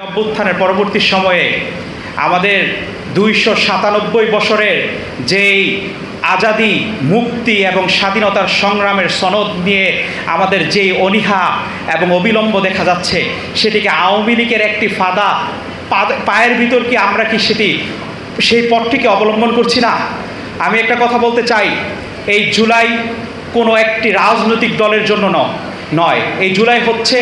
অভ্যুত্থানের পরবর্তী সময়ে আমাদের ২৯৭ বছরের যেই আজাদি, মুক্তি এবং স্বাধীনতার সংগ্রামের সনদ নিয়ে আমাদের যেই অনীহা এবং অবিলম্ব দেখা যাচ্ছে, সেটিকে আওয়ামী লীগের একটি ফাঁদা পায়ের ভিতর কি আমরা কি সেই পথটিকে অবলম্বন করছি না? আমি একটা কথা বলতে চাই, এই জুলাই কোনো একটি রাজনৈতিক দলের জন্য নয়। এই জুলাই হচ্ছে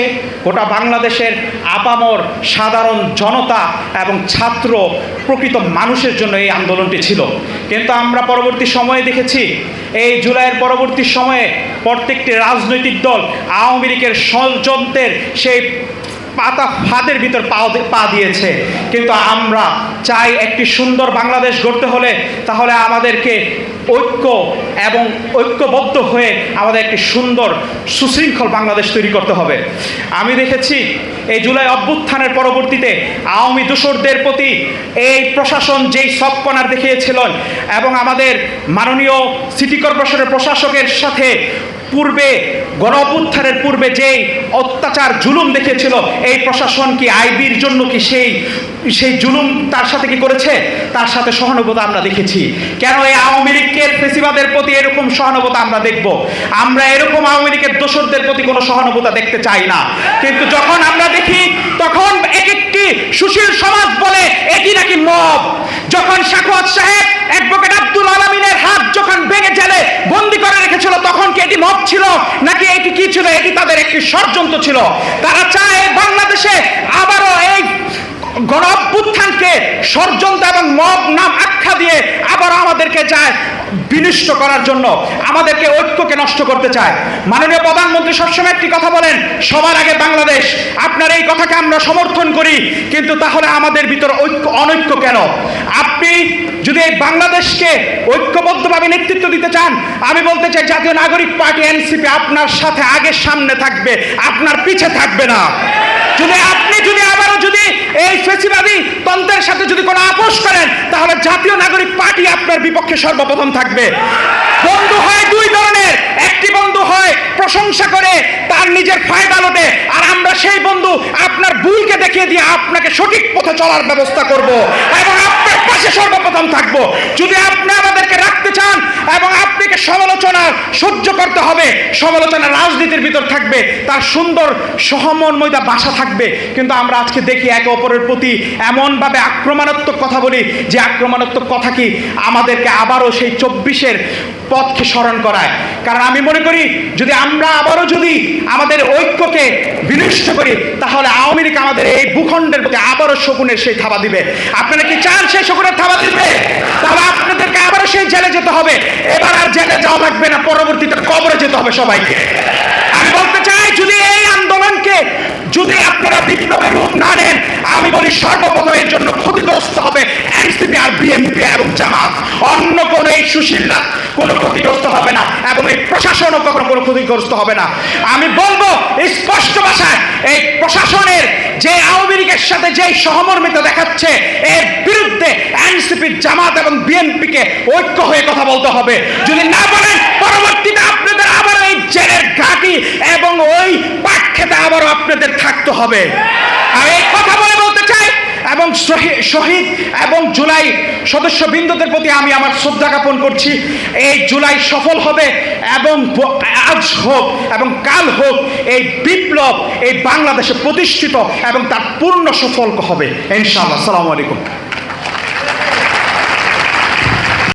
গোটা বাংলাদেশের আপামর সাধারণ জনতা এবং ছাত্র প্রকৃত মানুষের জন্য এই আন্দোলনটি ছিল। কিন্তু আমরা পরবর্তী সময়ে দেখেছি, এই জুলাইয়ের পরবর্তী সময়ে প্রত্যেকটি রাজনৈতিক দল আওয়ামী লীগের ষড়যন্ত্রের সেই ফাঁদের ভিতর পা দিয়েছে। কিন্তু আমরা চাই একটি সুন্দর বাংলাদেশ গড়তে হলে তাহলে আমাদেরকে ঐক্য এবং ঐক্যবদ্ধ হয়ে আমাদের একটি সুন্দর সুশৃঙ্খল বাংলাদেশ তৈরি করতে হবে। আমি দেখেছি এই জুলাই অভ্যুত্থানের পরবর্তীতে আওয়ামী দোসরদের প্রতি এই প্রশাসন যেই সফট কর্নার দেখিয়েছিলেন এবং আমাদের মাননীয় সিটি কর্পোরেশনের প্রশাসকের সাথে পূর্বে গণ অভ্যুত্থানের পূর্বে যেই অত্যাচার জুলুম দেখিয়েছিল, এই প্রশাসন কি আইবির জন্য কি সেই জুলুম তার সাথে কি করেছে? তার সাথে সহানুভূতি আমরা দেখেছি। কেন এই আওয়ামী লীগের ফেসিবাদের প্রতি এরকম সহানুভূতি আমরা দেখব? আমরা এরকম আওয়ামী লীগের দোসরদের প্রতি কোনো সহানুভূতি দেখতে চাই না। কিন্তু যখন আমরা দেখি তখন এক একটি সুশীল সমাজ বলে এটি নাকি মব। যখন সাখাওয়াত সাহেব অ্যাডভোকেট আব্দুল আলামিনের হাত যখন ভেঙে জেলে বন্দি করে রেখেছিল, তখন কি এটি মব ছিল নাকি এটি কি ছিল? এটি তাদের একটি ষড়যন্ত্র ছিল। তারা চায় বাংলাদেশে আবারও এই গণ অভ্যুত্থানকে ষড়যন্ত্র এবং মব নাম আখ্যা দিয়ে আবার আমাদেরকে চায় বিনষ্ট করার জন্য, আমাদেরকে ঐক্যকে নষ্ট করতে চায়। মাননীয় প্রধানমন্ত্রী সবসময় একটি কথা বলেন, সবার আগে বাংলাদেশ। আপনার এই কথাকে আমরা সমর্থন করি, কিন্তু তাহলে আমাদের ভিতর অনৈক্য কেন? আপনি যদি এই বাংলাদেশকে ঐক্যবদ্ধভাবে নেতৃত্ব দিতে চান, আমি বলতে চাই জাতীয় নাগরিক পার্টি এনসিপি আপনার সাথে আগে সামনে থাকবে, আপনার পিছে থাকবে না। যদি আবারও এই ফ্যাসিবাদী তন্ত্রের সাথে যদি কোনো আপোষ করেন, তাহলে জাতীয় নাগরিক পার্টি আপনার বিপক্ষে সর্বপ্রথম থাকবে। বন্ধু হয় দুই ধরনের, একটি বন্ধু হয় প্রশংসা করে তার নিজের ফায়দা লোটে, আর আমরা সেই বন্ধু আপনার ভুলকে দেখিয়ে দিয়ে আপনাকে সঠিক পথে চলার ব্যবস্থা করব এবং আপনার পাশে সর্বপ্রথম থাকব। যদি আপনি আমাদেরকে রাখতে চান এবং আপনাকে সমালোচনা সহ্য করতে হবে, সমালোচনা রাজনীতির ভিতর থাকবে, তার সুন্দর সহমর্মিতা বাসা থাকবে। কিন্তু আমরা আজকে দেখি একে অপরের প্রতি এমনভাবে আক্রমণাত্মক কথা বলি, যে আক্রমণাত্মক কথা কি আমাদেরকে আবারও সেই 24-এর পথকে স্মরণ করায়। কারণ আমি মনে করি, যদি আমরা আবারও আমাদের ঐক্যকে বিনষ্ট করি, তাহলে আওয়ামী লীগ আমাদের এই ভূখণ্ডের প্রতি আবারও শকুনের সেই থাবা দিবে। আপনারা কি চান সেই শকুনের থাবা দিবে? তাহলে আপনাদেরকে আবারও সেই জেলে যেতে হবে। এবার আর জেলে যাওয়া লাগবে না, পরবর্তীতে কবরে যেতে হবে সবাইকে। আমি বলতে চাই, যদি এই আন্দোলনকে আপনারা বিপ্লবের রূপ না নেন, আমি বলি সর্বপ্রথম এর জন্য ক্ষতিগ্রস্ত হবে এনসিপি আর বিএনপি এবং জামাত। অন্য কোনো এই সুশীলরা কোনো ক্ষতিগ্রস্ত হবে না এবং এই প্রশাসনও কখনো কোনো ক্ষতিগ্রস্ত হবে না। আমি বলবো স্পষ্ট ভাষায়, এই প্রশাসনের যে আওয়ামী লীগের সাথে যে সহমর্মিতা দেখাচ্ছে, এর বিরুদ্ধে এনসিপি, জামাত এবং বিএনপিকে ঐক্য হয়ে কথা বলতে হবে। যদি না বলেন, পরবর্তীতে আপনাদের আবার এই জেলের ঘাঁটি এবং ওই পাট খেতে আবারও আপনাদের থাকতে হবে। আর এই কথা বলতে চাই, এবং শহীদ এবং জুলাই সদস্যবৃন্দদের প্রতি আমি আমার শ্রদ্ধা জ্ঞাপন করছি। এই জুলাই সফল হবে এবং আজ হোক এবং কাল হোক, এই বিপ্লব এই বাংলাদেশে প্রতিষ্ঠিত এবং তার পূর্ণ সফল হবে ইনশাআল্লাহ। আসসালামু আলাইকুম।